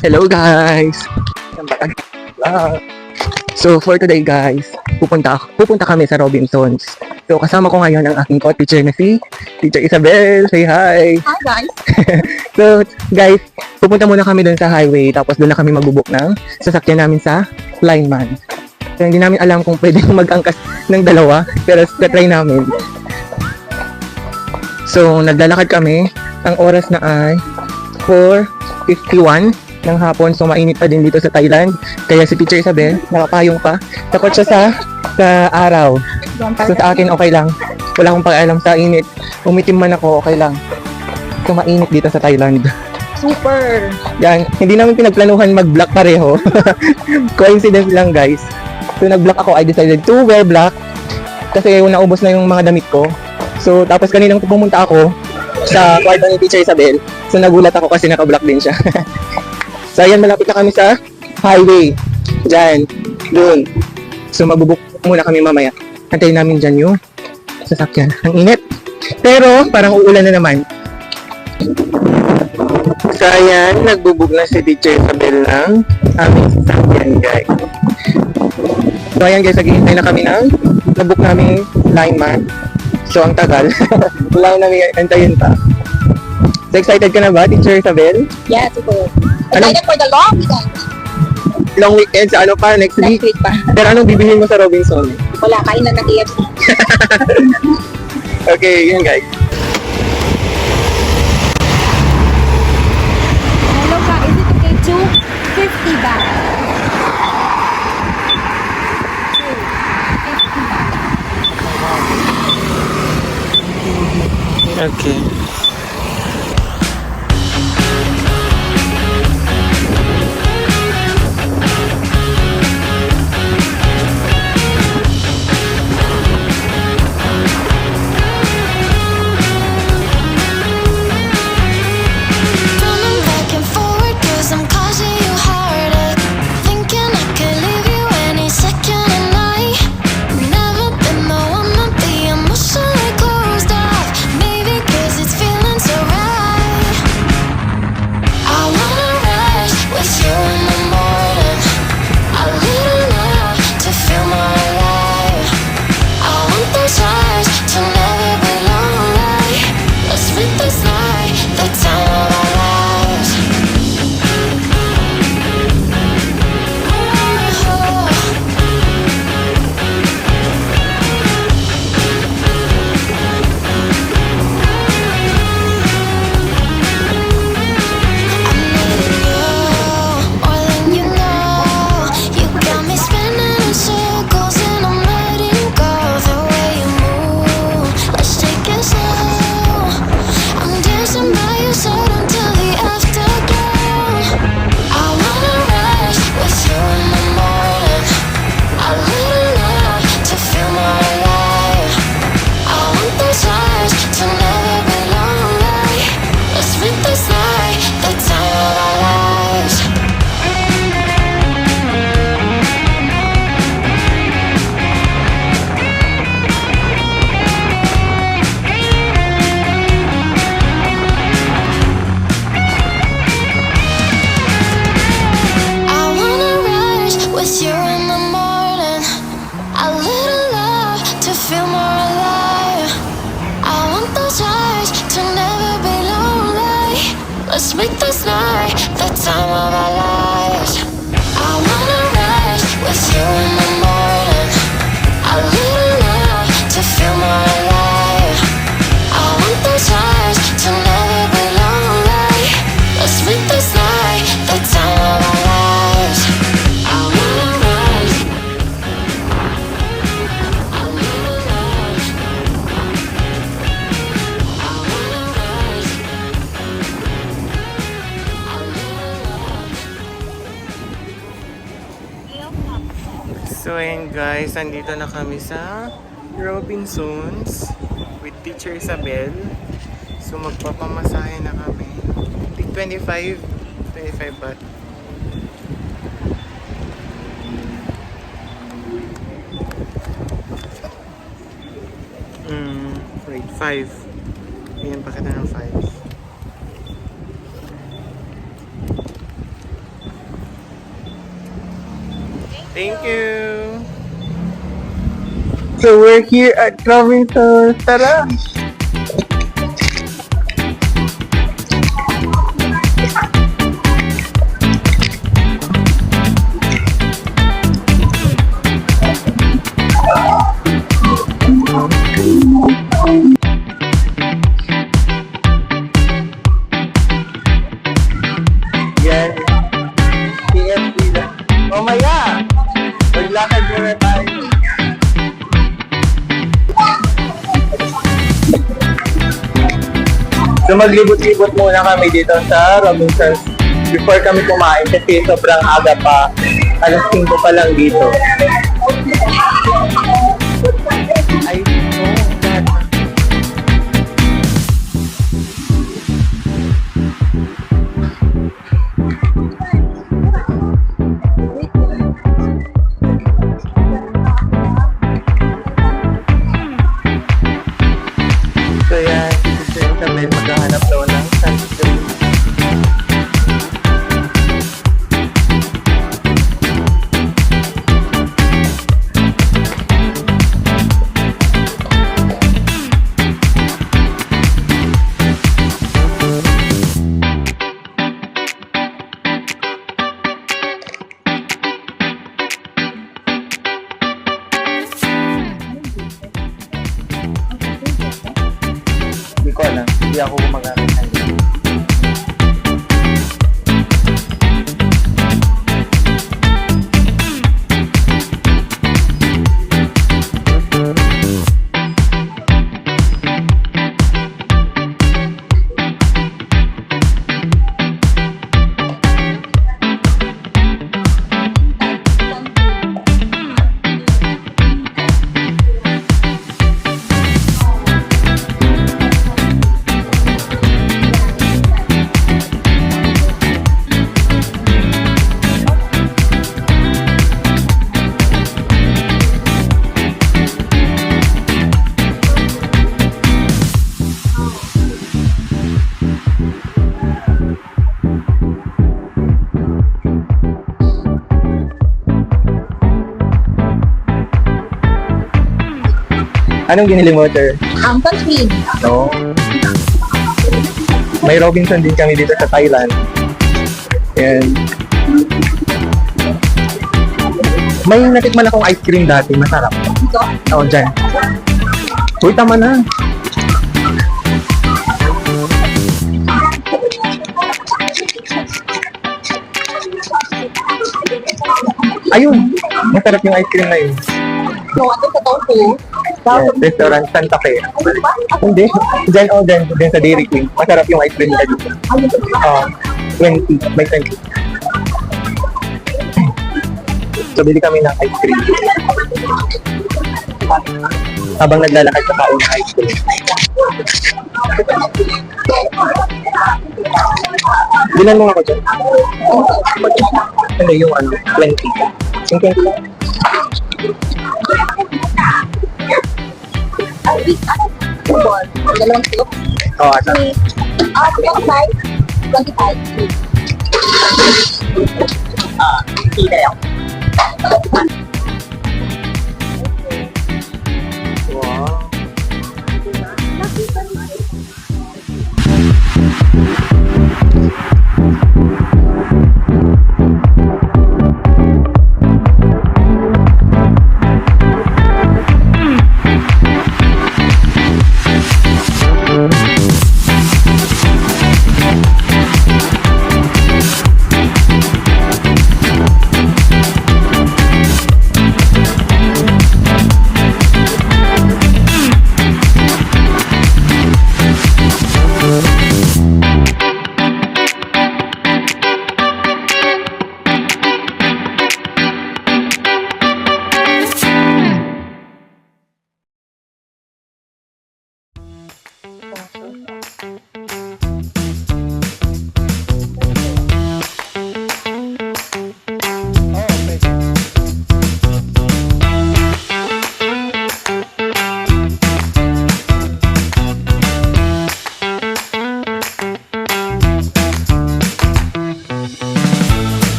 Hello guys! So for today guys, pupunta kami sa Robinsons. So kasama ko ngayon ang aking co-teacher na si Teacher Isabel. Say hi! Hi guys! So guys, pupunta muna kami dun sa highway tapos doon na kami magbubuk ng sasakyan namin sa lineman. So hindi namin alam kung pwedeng mag-angkas ng dalawa pero try namin. So naglalakad kami, ang oras na ay 4:51 ng hapon, so mainit pa din dito sa Thailand. Kaya si Teacher Isabel, nakapayong pa. Takot siya sa araw. So sa akin okay lang. Wala akong pakialam sa init. Umitim man ako, okay lang. So mainit dito sa Thailand. Super! Yan, hindi namin pinagplanuhan mag-black pareho. Coincidence lang guys. So nag-black ako, I decided to wear black. Kasi naubos na yung mga damit ko. So tapos kaninang pumunta ako sa kwarto ni Teacher Isabel. So nagulat ako kasi naka-black din siya. So ayan, malapit na kami sa highway. Diyan, doon. So magbubuk muna kami mamaya. Antayin namin dyan yung sasakyan. Ang init. Pero parang uulan na naman. So ayan, nagbubuk na si Teacher Isabel ng aming sasakyan guys. So ayan guys, naghihintay na kami ng nabuk naming lineman. So ang tagal. Wala namin antayin pa. So excited ka na ba, Teacher Isabel? Yeah, super. Anong- Excited for the long weekend. Long weekend sa ano pa, next Next week? week pa. Pero anong bibilhin mo sa Robinson? Wala, kain na ng KFC. Okay, yun guys. Hello ka, is it okay to 50 baht? 50 baht. Okay. Running back and forward 'cause I'm causing you heartache. Thinking I could leave you any second of night. Never been the one to be emotionally closed off. Maybe 'cause it's feeling so right. I wanna rush with you in the morning. A little love to feel more alive. I want those highs to never be lonely. Let's make this night the time of our lives. I'm needing you more than you know. You got me spinning in circles and I'm letting go. The way you move, let's take it slow. I'm dancing by your side until the afterglow. I wanna rush with you in the morning. A little love to feel more alive. I want those highs to never be lonely. Let's make this night the time of our lives. I wanna rush with you in the morning. A little love to feel more alive. I want those highs to never be lonely. Let's make this night the time of our lives. I wanna rush with you in the morning. A little love to feel more alive. I want those highs to never be lonely. Let's make this night the time of our lives. I wanna rush. A little love. I wanna rush. A little love. So ayun guys, andito na kami sa Robinsons with Teacher Isabel. So magpapamasahe na kami. 25 baht. Wait, 5. Bigyan pa kita ng 5. Thank you. So we're here at Robinson. Tara! Yan. PFD na. Mamaya! Maglakad muna tayo. So maglibot-libot muna kami dito sa Robinsons before kami kumain kasi sobrang aga pa. Alas 5 pa lang dito. Ay, oh, God. So yan, si Isabel maghahanap daw ng sunscreen. Hindi ko alam, hindi ako gumagamit ng ganyan. Anong ginili mo, sir? Sunscreen. No. May Robinson din kami dito sa Thailand. And may natikman akong ice cream dati, masarap. Ito. Oo, dyan. Uy, tama na. Ayun, masarap yung ice cream na yun. So, ano sa tofu? Yes, restaurant Santa Fe. Hindi. Diyan, diyan sa Dairy Queen. Masarap yung ice cream nila dito. 20. May 20. So, bili kami ng ice cream. Habang naglalakad sa kaon ng ice cream. Bilan mo ako dyan. Ano yung 20. Yung 20 lang. Dalawang kilo. Oo, ata. 25. 25. Hindi na yun. Wow.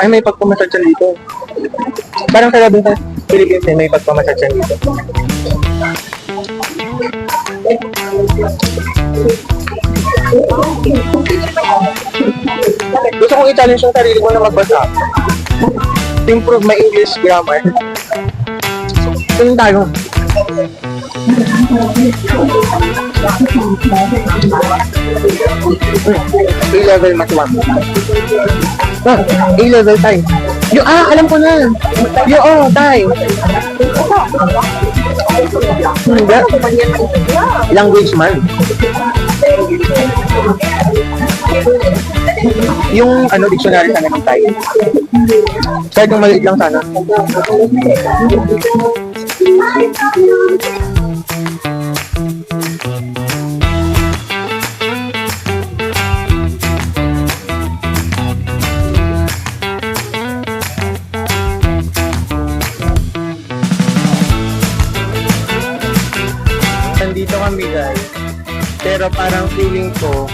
Ay, may pagpamassage siya dito. Parang kaya dun sa Philippines eh, may pagpamassage siya dito. Gusto kong i-challenge yung sarili ko na magbasa. To improve my English grammar. Tingin tayo. A-level mathematics. A-level time. Alam ko na. Time. Hindi. Language man. Yung dictionary sana ng time. Kahit yung maliit lang sana. Nandito kami guys. Pero parang feeling ko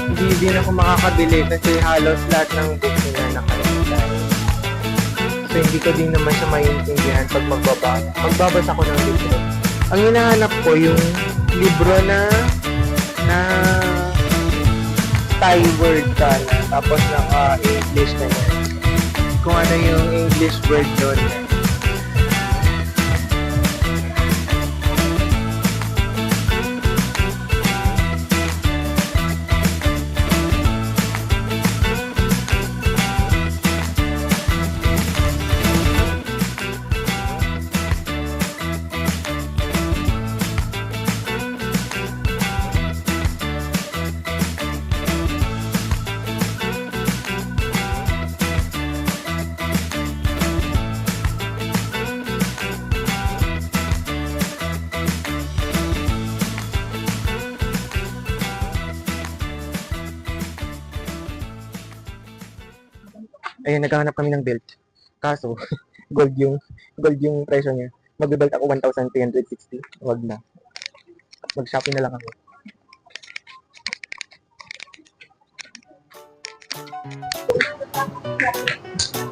hindi din ako makakabili kasi halos lahat ng books nila nakalagay. So hindi ko din naman siya maintindihan pag magbabasa ko ng libro. Ang hinahanap ko yung libro na Thai word sana, tapos naka-English na yan. Kung ano yung English word doon. Ayun, naghahanap kami ng belt. Kaso, gold yung presyo niya. Mag-belt ako 1,360. Wag na. Mag-shopping na lang ako.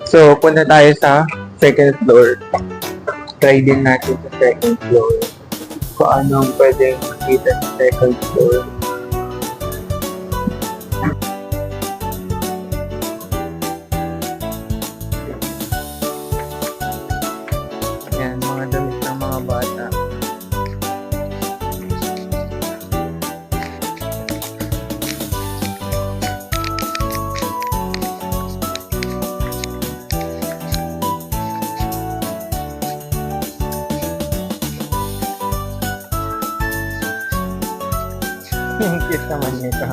So, punta tayo sa second floor. Try din natin sa second floor. Kung anong pwedeng makita sa second floor. Yan, mga damit ng mga bata. Yung cute naman nito.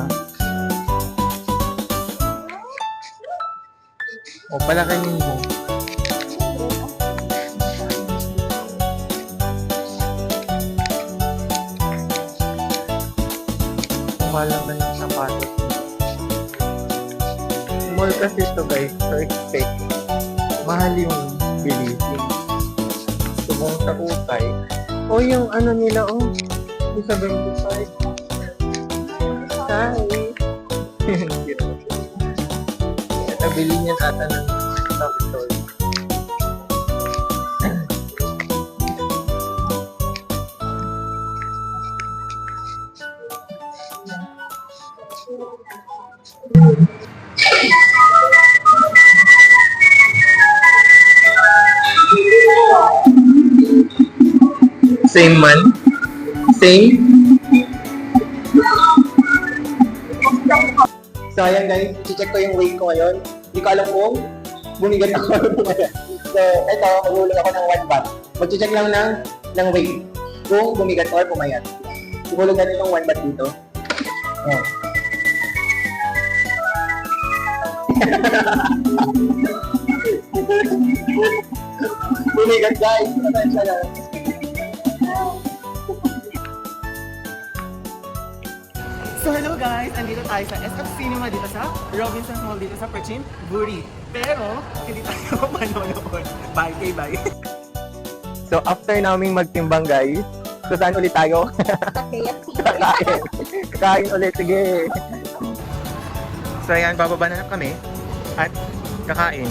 O, palakanin mo. Malaman ng sapatos. Mall kasi ito guys, so expect. Mahal yung bilihin. Subong sa ukay. O yung ano nila, yung 75. Hi! Cute. Nabili niya ata ng top toy. Same man? Same? So ayan guys, i-check ko yung weight ko ngayon. Hindi ko alam kung bumigat ako. So eto, magulong ako ng 1 baht. Mag-check lang ng weight. Kung bumigat or pumayat. Sigulong natin yung 1 baht dito. Ayan. Bumigat guys. Pasensya na. So hello guys! Andito tayo sa SF Cinema dito sa Robinsons Mall dito sa Perchin, Buri. Pero, hindi tayo manonood. Bye, okay, bye. So after naming magtimbang guys, so saan ulit tayo? Kakain. Kakain ulit, sige. So ayan, bababa na kami at kakain.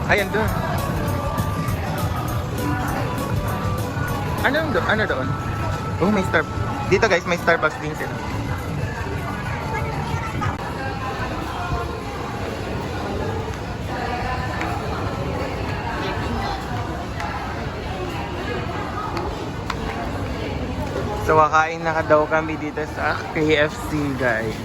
Ayan doon. Ano doon? Oh, may dito guys, may Starbucks din sila. So, kakain na daw kami dito sa KFC, guys.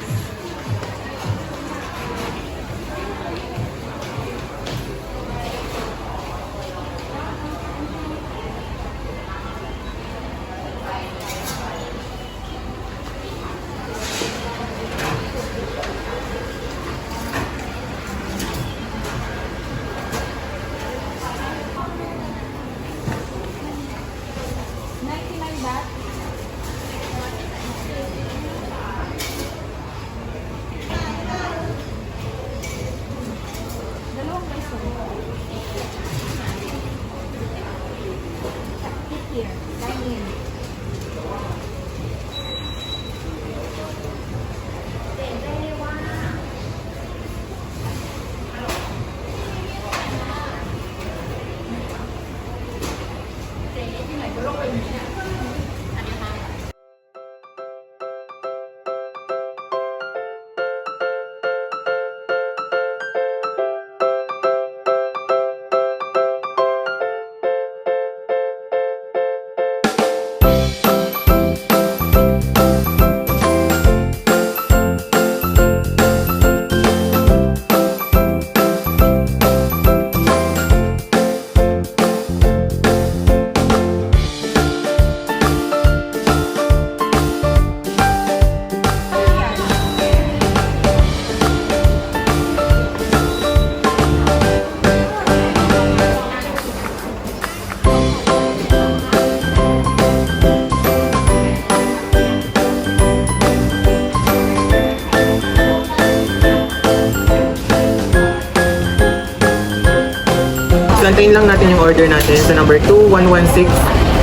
So, antayin lang natin yung order natin sa number 2116.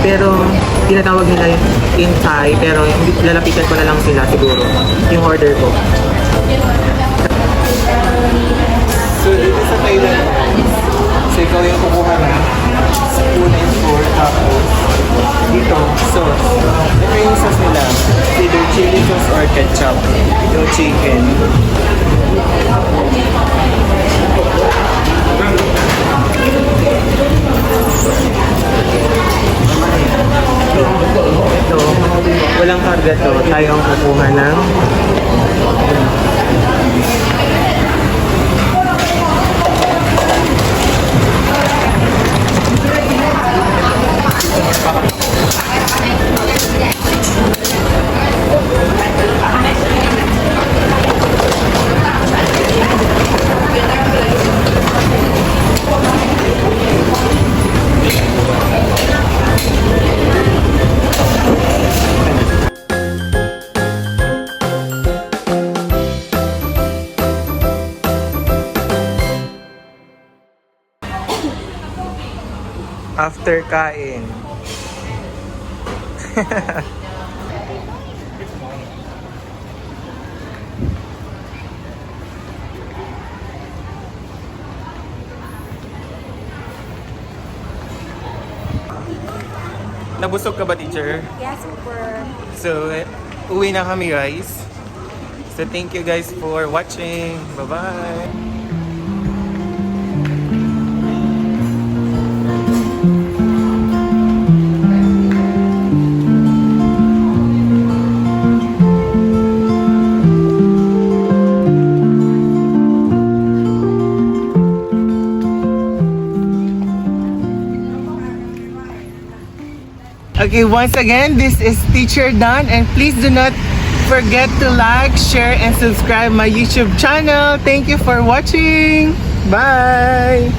Pero, tinatawag nila in Thai. Pero, lalapitan ko na lang sila siguro. Yung order ko. So, dito sa Thailand, so ikaw yung kukuha na. Spoon and fork. Tapos, dito, sauce. Ito yung sauce nila. Either chili sauce or ketchup. Yung chicken. Ito, walang karga to. Tayo ang kukuha ng after kain. Nabusog ka ba, teacher? Yes, super. So, uwi na kami, guys. So, thank you guys for watching. Bye-bye! Okay, once again, this is Teacher Dan, and please do not forget to like, share, and subscribe my YouTube channel. Thank you for watching. Bye!